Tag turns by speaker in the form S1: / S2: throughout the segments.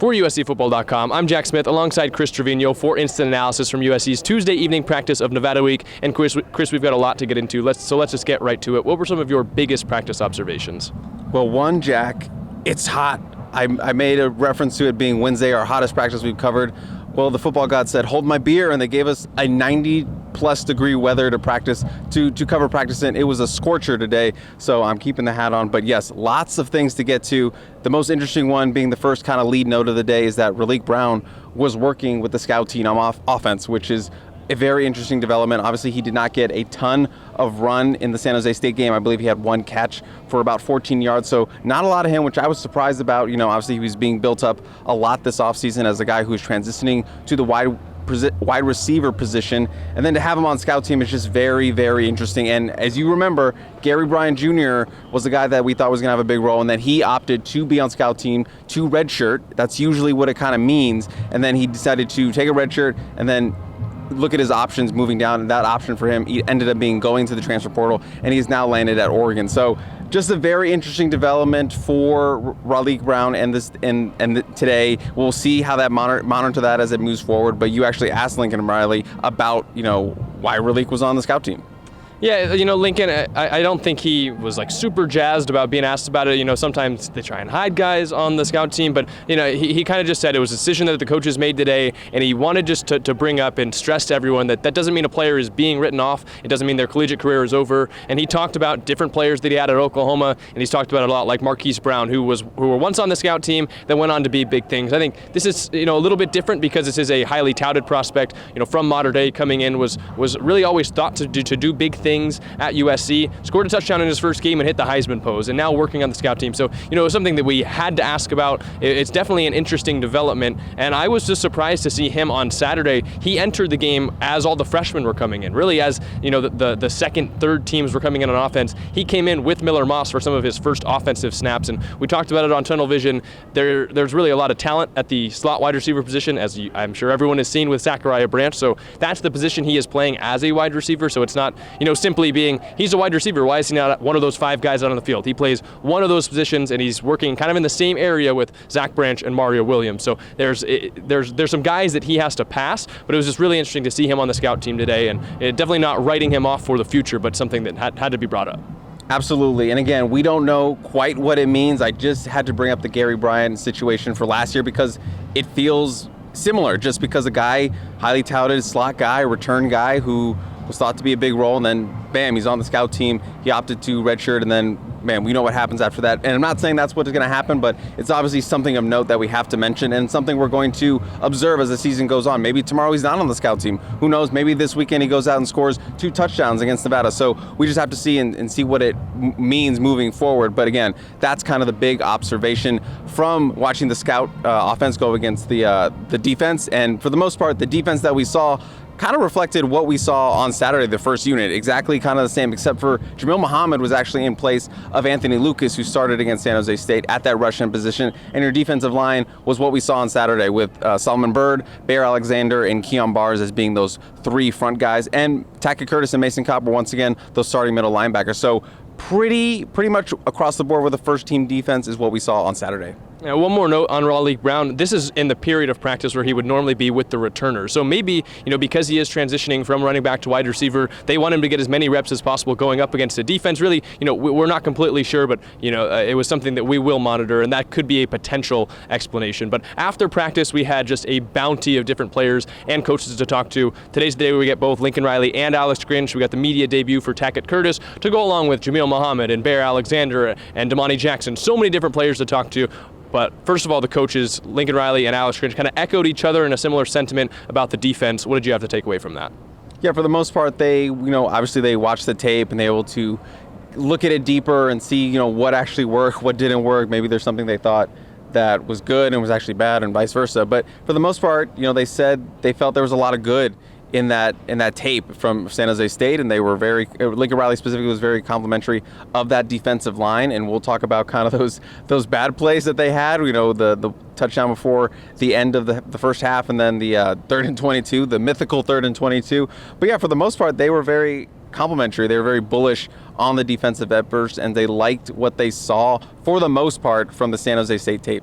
S1: For USCFootball.com, I'm Jack Smith alongside Chris Treviño for Instant Analysis from USC's Tuesday evening practice of Nevada Week. And Chris, we've got a lot to get into, so let's just get right to it. What were some of your biggest practice observations?
S2: Well, one, Jack, it's hot. I made a reference to it being Wednesday, our hottest practice we've covered. Well, the football god said, hold my beer, and they gave us a 90-plus degree weather to practice, to cover practice in. It was a scorcher today, so I'm keeping the hat on. But yes, lots of things to get to. The most interesting one being the first kind of lead note of the day is that Raleek Brown was working with the scout team on offense, which is a very interesting development. Obviously, he did not get a ton of run in the San Jose State game. I believe he had one catch for about 14 yards, so not a lot of him, which I was surprised about. You know, obviously he was being built up a lot this offseason as a guy who's transitioning to the wide receiver position, and then to have him on scout team is just very, very interesting. And as you remember, Gary Bryant Jr. was the guy that we thought was going to have a big role, and then he opted to be on scout team to redshirt. That's usually what it kind of means, and then he decided to take a redshirt and then look at his options moving down, and that option for him ended up being going to the transfer portal, and he's now landed at Oregon. So just a very interesting development for Raleek Brown, and today we'll see how that monitor that as it moves forward. But you actually asked Lincoln and Riley about, why Raleek was on the scout team.
S1: Yeah, Lincoln, I don't think he was super jazzed about being asked about it. Sometimes they try and hide guys on the scout team, but he kind of just said it was a decision that the coaches made today, and he wanted just to bring up and stress to everyone that doesn't mean a player is being written off. It doesn't mean their collegiate career is over. And he talked about different players that he had at Oklahoma, and he's talked about it a lot, like Marquise Brown, who were once on the scout team that went on to be big things. I think this is a little bit different because this is a highly touted prospect. From Mater Dei coming in was really always thought to do big things at USC, scored a touchdown in his first game and hit the Heisman pose, and now working on the scout team. So, it was something that we had to ask about. It's definitely an interesting development, and I was just surprised to see him on Saturday. He entered the game as all the freshmen were coming in, really as, the second, third teams were coming in on offense. He came in with Miller Moss for some of his first offensive snaps, and we talked about it on Tunnel Vision. There's really a lot of talent at the slot wide receiver position, as I'm sure everyone has seen with Zachariah Branch, so that's the position he is playing as a wide receiver, so it's not, simply being, he's a wide receiver. Why is he not one of those five guys out on the field? He plays one of those positions, and he's working kind of in the same area with Zach Branch and Mario Williams. So there's some guys that he has to pass, but it was just really interesting to see him on the scout team today, and definitely not writing him off for the future, but something that had to be brought up.
S2: Absolutely. And again, we don't know quite what it means. I just had to bring up the Gary Bryant situation for last year because it feels similar, just because a guy, highly touted slot guy, return guy who was thought to be a big role, and then bam, he's on the scout team. He opted to redshirt, and then man, we know what happens after that. And I'm not saying that's what's going to happen, but it's obviously something of note that we have to mention, and something we're going to observe as the season goes on. Maybe tomorrow he's not on the scout team. Who knows? Maybe this weekend he goes out and scores 2 touchdowns against Nevada. So we just have to see and see what it means moving forward. But again, that's kind of the big observation from watching the scout offense go against the defense. And for the most part, the defense that we saw kind of reflected what we saw on Saturday, the first unit. Exactly kind of the same, except for Jamil Muhammad was actually in place of Anthony Lucas, who started against San Jose State at that rush end position. And your defensive line was what we saw on Saturday with Solomon Byrd, Blair Alexander, and Keon Bars as being those 3 front guys. And Tackett Curtis and Mason Cobb were once again those starting middle linebackers. So pretty much across the board with the first team defense is what we saw on Saturday.
S1: Now, one more note on Raleek Brown. This is in the period of practice where he would normally be with the returner. So maybe, because he is transitioning from running back to wide receiver, they want him to get as many reps as possible going up against the defense. Really, we're not completely sure, but, it was something that we will monitor, and that could be a potential explanation. But after practice, we had just a bounty of different players and coaches to talk to. Today's the day where we get both Lincoln Riley and Alex Grinch. We got the media debut for Tackett Curtis to go along with Jamil Muhammad and Blair Alexander and DeMont Jackson. So many different players to talk to. But first of all, the coaches, Lincoln Riley and Alex Grinch, kind of echoed each other in a similar sentiment about the defense. What did you have to take away from that?
S2: Yeah, for the most part, they, obviously they watched the tape and they were able to look at it deeper and see, what actually worked, what didn't work. Maybe there's something they thought that was good and was actually bad, and vice versa. But for the most part, they said they felt there was a lot of good in that tape from San Jose State, and they were Lincoln Riley specifically was very complimentary of that defensive line. And we'll talk about kind of those bad plays that they had. The touchdown before the end of the first half, and then the 3rd and 22, the mythical 3rd and 22. But yeah, for the most part, they were very complimentary. They were very bullish on the defensive efforts, and they liked what they saw for the most part from the San Jose State tape.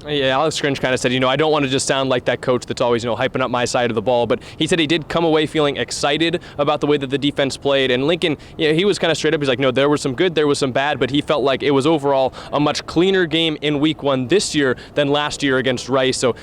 S1: Yeah, Alex Grinch kind of said, I don't want to just sound like that coach that's always, hyping up my side of the ball, but he said he did come away feeling excited about the way that the defense played, and Lincoln, he was kind of straight up. He's like, no, there was some good, there was some bad, but he felt like it was overall a much cleaner game in week 1 this year than last year against Rice. So,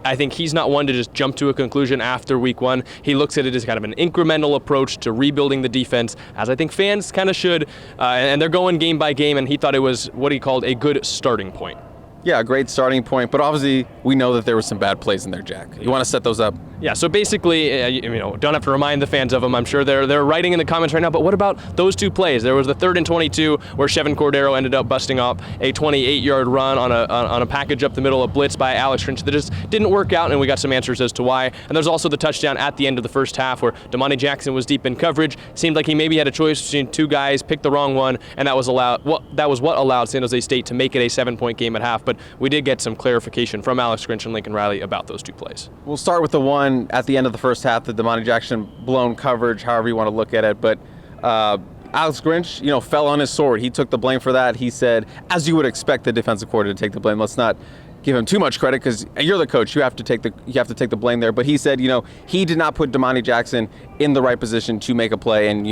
S1: I think he's not one to just jump to a conclusion after week 1. He looks at it as kind of an incremental approach to rebuilding the defense, as I think fans kind of should, and they're going game by game, and he thought it was what he called a good starting point.
S2: Yeah, a great starting point, but obviously we know that there were some bad plays in there, Jack. You want to set those up?
S1: Yeah, so basically, don't have to remind the fans of them. I'm sure they're writing in the comments right now, but what about those 2 plays? There was the 3rd and 22 where Chevan Cordero ended up busting off a 28-yard run on a package up the middle, a blitz by Alex Grinch that just didn't work out, and we got some answers as to why. And there's also the touchdown at the end of the first half where DeMont Jackson was deep in coverage. Seemed like he maybe had a choice between 2 guys, picked the wrong one, and that was what allowed San Jose State to make it a 7-point game at half. But we did get some clarification from Alex Grinch and Lincoln Riley about those 2 plays.
S2: We'll start with the one at the end of the first half, the DeMont Jackson blown coverage, however you want to look at it. But Alex Grinch, fell on his sword. He took the blame for that. He said, as you would expect the defensive coordinator to take the blame. Let's not give him too much credit because you're the coach. You have to take the blame there. But he said, he did not put DeMont Jackson in the right position to make a play and,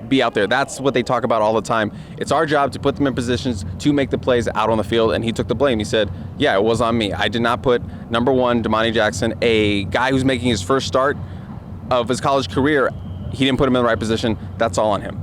S2: be out there. That's what they talk about all the time. It's our job to put them in positions to make the plays out on the field, and he took the blame. He said, yeah, it was on me. I did not put, number 1, DeMont Jackson, a guy who's making his first start of his college career, he didn't put him in the right position. That's all on him.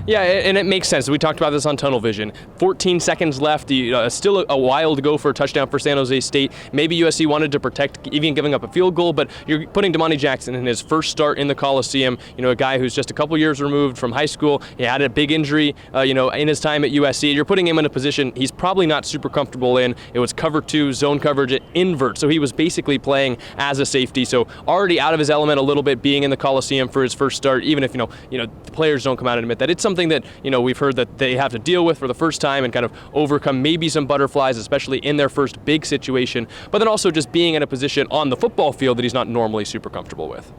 S1: Yeah, and it makes sense. We talked about this on Tunnel Vision. 14 seconds left. Still a while to go for a touchdown for San Jose State. Maybe USC wanted to protect, even giving up a field goal, but you're putting DeMont Jackson in his first start in the Coliseum. A guy who's just a couple years removed from high school. He had a big injury, in his time at USC. You're putting him in a position he's probably not super comfortable in. It was cover 2, zone coverage at invert. So he was basically playing as a safety. So already out of his element a little bit, being in the Coliseum for his first start. Even if the players don't come out and admit that, it's something that we've heard that they have to deal with for the first time and kind of overcome maybe some butterflies, especially in their first big situation, but then also just being in a position on the football field that he's not normally super comfortable with.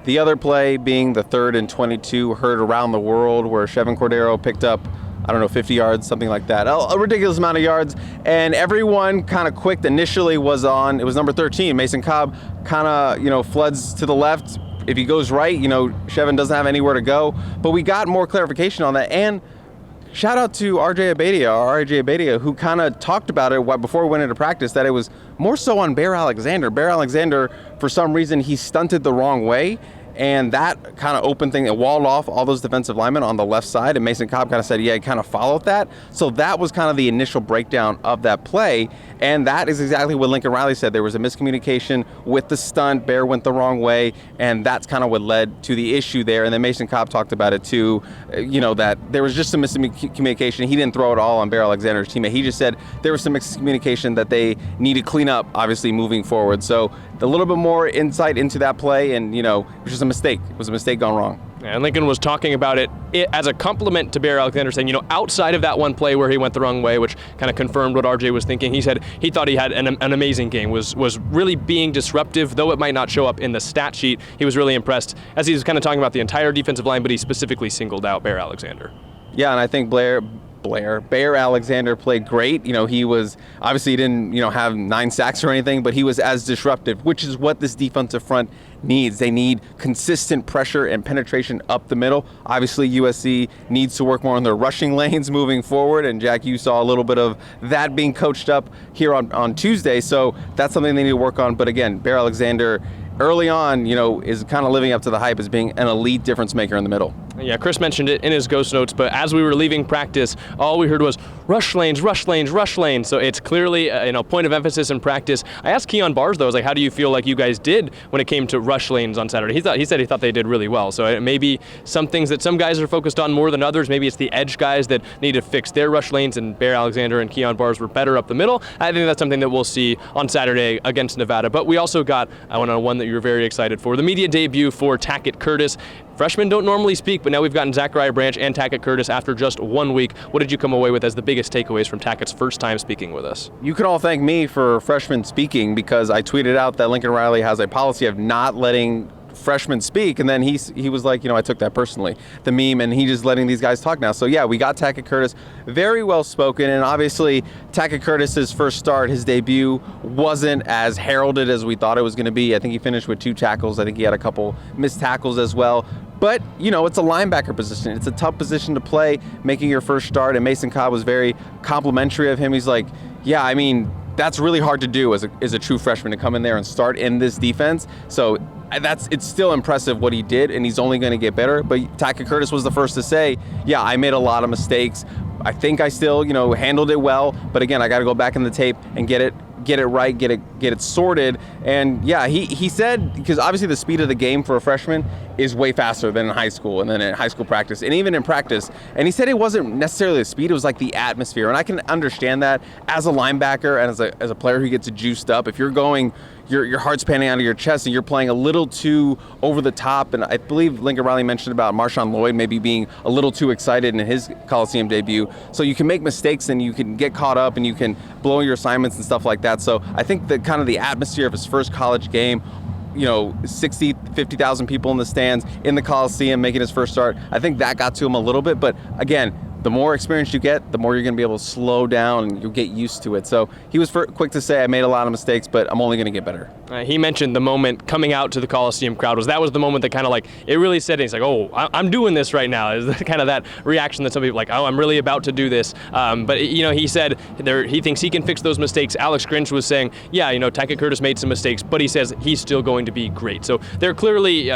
S2: The other play being the 3rd and 22 heard around the world where Chevan Cordero picked up 50 yards, something like that. A ridiculous amount of yards. And everyone kind of quick initially was on, it was number 13, Mason Cobb, kind of, floods to the left. If he goes right, Chevan doesn't have anywhere to go. But we got more clarification on that. And shout out to RJ Abadia, who kind of talked about it before we went into practice, that it was more so on Blair Alexander. Blair Alexander, for some reason, he stunted the wrong way. And that kind of opened thing, it walled off all those defensive linemen on the left side. And Mason Cobb kind of said, yeah, he kind of followed that. So that was kind of the initial breakdown of that play. And that is exactly what Lincoln Riley said. There was a miscommunication with the stunt. Bear went the wrong way. And that's kind of what led to the issue there. And then Mason Cobb talked about it too, that there was just some miscommunication. He didn't throw it all on Blair Alexander's teammate. He just said there was some miscommunication that they need to clean up, obviously, moving forward. So a little bit more insight into that play. And, it was just a mistake. It was a mistake gone wrong.
S1: And Lincoln was talking about it as a compliment to Blair Alexander, saying, outside of that one play where he went the wrong way, which kind of confirmed what RJ was thinking, he said he thought he had an amazing game, was really being disruptive, though it might not show up in the stat sheet. He was really impressed as he was kind of talking about the entire defensive line, but he specifically singled out Blair Alexander.
S2: Yeah, and I think Blair Alexander played great. He was, obviously he didn't, have 9 sacks or anything, but he was as disruptive, which is what this defensive front needs. They need consistent pressure and penetration up the middle. Obviously, USC needs to work more on their rushing lanes moving forward, and Jack, you saw a little bit of that being coached up here on Tuesday, so that's something they need to work on. But again, Blair Alexander, early on, is kind of living up to the hype as being an elite difference maker in the middle.
S1: Yeah, Chris mentioned it in his ghost notes, but as we were leaving practice, all we heard was rush lanes, rush lanes, rush lanes. So it's clearly a point of emphasis in practice. I asked Keon Bars, though, I was like, how do you feel like you guys did when it came to rush lanes on Saturday? He said he thought they did really well. So it may be some things that some guys are focused on more than others. Maybe it's the edge guys that need to fix their rush lanes, and Blair Alexander and Keon Bars were better up the middle. I think that's something that we'll see on Saturday against Nevada. But we also got one that you were very excited for, the media debut for Tackett Curtis. Freshmen don't normally speak, but now we've gotten Zachariah Branch and Tackett Curtis after just 1 week. What did you come away with as the biggest takeaways from Tackett's first time speaking with us?
S2: You can all thank me for freshmen speaking, because I tweeted out that Lincoln Riley has a policy of not letting freshmen speak, and then he was like, I took that personally, the meme, and he just letting these guys talk now. So yeah, we got Tackett Curtis, very well spoken, and obviously Tackett Curtis's first start, his debut, wasn't as heralded as we thought it was going to be. I think he finished with 2 tackles. I think he had a couple missed tackles as well. But, it's a linebacker position. It's a tough position to play, making your first start, and Mason Cobb was very complimentary of him. He's like, yeah, I mean, that's really hard to do as a true freshman, to come in there and start in this defense. So it's still impressive what he did, and he's only going to get better. But Tackett Curtis was the first to say, yeah, I made a lot of mistakes. I think I still, handled it well. But again, I got to go back in the tape and get it right, get it sorted. And yeah, he said, because obviously the speed of the game for a freshman is way faster than in high school and then in high school practice and even in practice. And he said it wasn't necessarily the speed, it was like the atmosphere. And I can understand that as a linebacker and as a player who gets juiced up. If you're going, your heart's pounding out of your chest and you're playing a little too over the top. And I believe Lincoln Riley mentioned about Marshawn Lloyd maybe being a little too excited in his Coliseum debut. So you can make mistakes and you can get caught up and you can blow your assignments and stuff like that. So I think the kind of the atmosphere of his first college game, 60, 50,000 people in the stands in the Coliseum making his first start, I think that got to him a little bit. But again, the more experience you get, the more you're going to be able to slow down and you'll get used to it. So he was quick to say, I made a lot of mistakes, but I'm only going to get better.
S1: He mentioned the moment coming out to the Coliseum crowd was the moment that kind of it really said it. He's like, oh, I'm doing this right now. Is kind of that reaction that some people oh, I'm really about to do this. But he said he thinks he can fix those mistakes. Alex Grinch was saying, yeah, Tackett Curtis made some mistakes, but he says he's still going to be great. So they're clearly,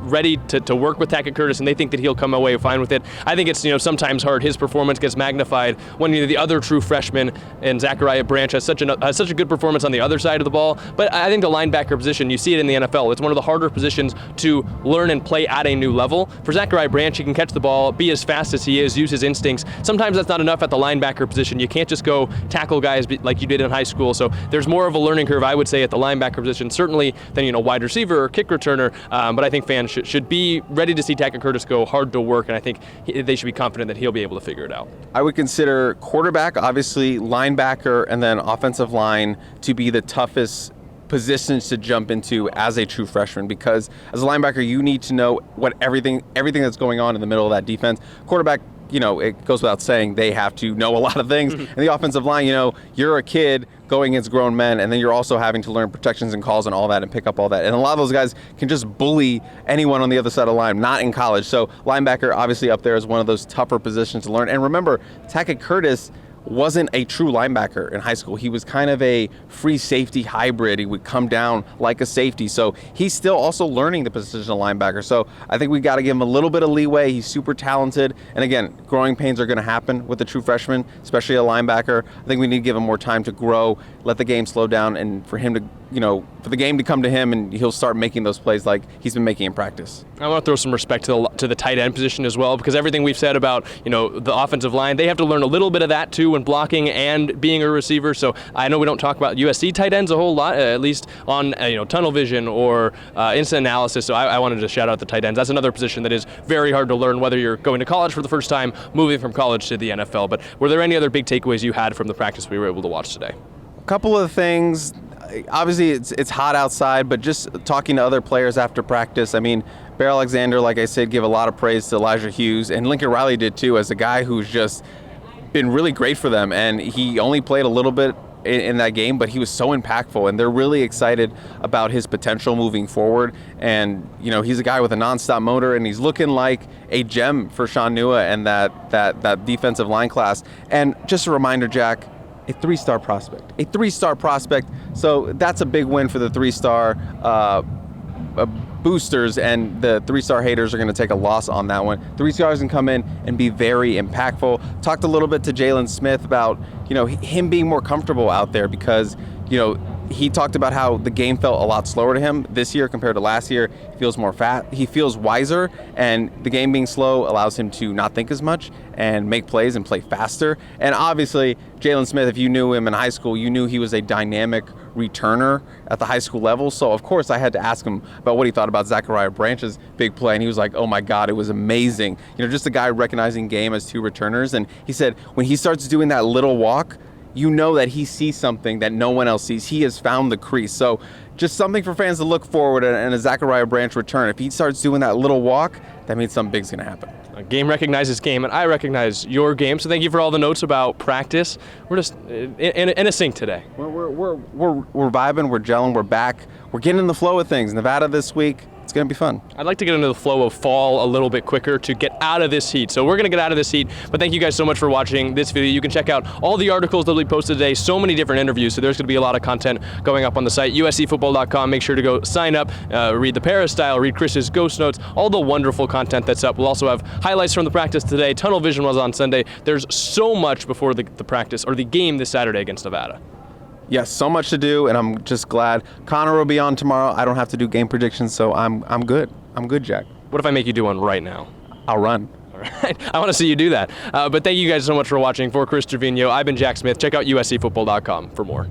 S1: ready to work with Tackett Curtis, and they think that he'll come away fine with it. I think it's, sometimes hard. His performance gets magnified when the other true freshman and Zachariah Branch has such a good performance on the other side of the ball. But I think the linebacker position, you see it in the NFL. It's one of the harder positions to learn and play at a new level. For Zachariah Branch, he can catch the ball, be as fast as he is, use his instincts. Sometimes that's not enough at the linebacker position. You can't just go tackle guys like you did in high school. So there's more of a learning curve, I would say, at the linebacker position, certainly than wide receiver or kick returner. But I think fans should be ready to see Tackett Curtis go hard to work, and I think they should be confident that he'll be able to figure it out.
S2: I would consider quarterback, obviously linebacker, and then offensive line to be the toughest positions to jump into as a true freshman, because as a linebacker you need to know what everything that's going on in the middle of that defense. Quarterback, it goes without saying, they have to know a lot of things. And the offensive line, you're a kid going against grown men, and then you're also having to learn protections and calls and all that and pick up all that. And a lot of those guys can just bully anyone on the other side of the line, not in college. So linebacker obviously up there is one of those tougher positions to learn. And remember, Tackett Curtis wasn't a true linebacker in high school. He was kind of a free safety hybrid. He would come down like a safety. So he's still also learning the position of linebacker. So I think we got to give him a little bit of leeway. He's super talented. And again, growing pains are going to happen with a true freshman, especially a linebacker. I think we need to give him more time to grow, let the game slow down, and for him to, for the game to come to him, and he'll start making those plays like he's been making in practice.
S1: I want to throw some respect to the tight end position as well, because everything we've said about, the offensive line, they have to learn a little bit of that too when blocking and being a receiver. So I know we don't talk about USC tight ends a whole lot, at least on tunnel vision or instant analysis. So I wanted to shout out the tight ends. That's another position that is very hard to learn, whether you're going to college for the first time, moving from college to the NFL. But were there any other big takeaways you had from the practice we were able to watch today?
S2: A couple of things. Obviously, it's hot outside, but just talking to other players after practice, I mean, Blair Alexander, like I said, give a lot of praise to Elijah Hughes, and Lincoln Riley did too, as a guy who's just been really great for them. And he only played a little bit in that game, but he was so impactful, and they're really excited about his potential moving forward. And he's a guy with a nonstop motor, and he's looking like a gem for Sean Nua and that defensive line class. And just a reminder, Jack, a three-star prospect. So that's a big win for the three-star boosters, and the three-star haters are going to take a loss on that one. 3 stars can come in and be very impactful. Talked a little bit to Jalen Smith about him being more comfortable out there, because he talked about how the game felt a lot slower to him this year compared to last year. He feels more he feels wiser, and the game being slow allows him to not think as much and make plays and play faster. And obviously, Jalen Smith, if you knew him in high school, you knew he was a dynamic returner at the high school level. So of course I had to ask him about what he thought about Zachariah Branch's big play, and he was like, oh my God, it was amazing. Just a guy recognizing game as 2 returners. And he said when he starts doing that little walk, that he sees something that no one else sees. He has found the crease. So just something for fans to look forward to, and a Zachariah Branch return. If he starts doing that little walk, that means something big's going to happen.
S1: Game recognizes game, and I recognize your game. So thank you for all the notes about practice. We're just in a sync today.
S2: We're vibing, we're gelling, we're back. We're getting in the flow of things. Nevada this week, it's going to be fun.
S1: I'd like to get into the flow of fall a little bit quicker to get out of this heat. So we're going to get out of this heat. But thank you guys so much for watching this video. You can check out all the articles that we posted today. So many different interviews. So there's going to be a lot of content going up on the site. USCfootball.com. Make sure to go sign up, read the Peristyle, read Chris's Ghost Notes, all the wonderful content that's up. We'll also have highlights from the practice today. Tunnel Vision was on Sunday. There's so much before the practice or the game this Saturday against Nevada.
S2: Yes, so much to do, and I'm just glad. Connor will be on tomorrow. I don't have to do game predictions, so I'm good. I'm good, Jack.
S1: What if I make you do one right now?
S2: I'll run.
S1: All right. I want to see you do that. But thank you guys so much for watching. For Chris Treviño, I've been Jack Smith. Check out USCfootball.com for more.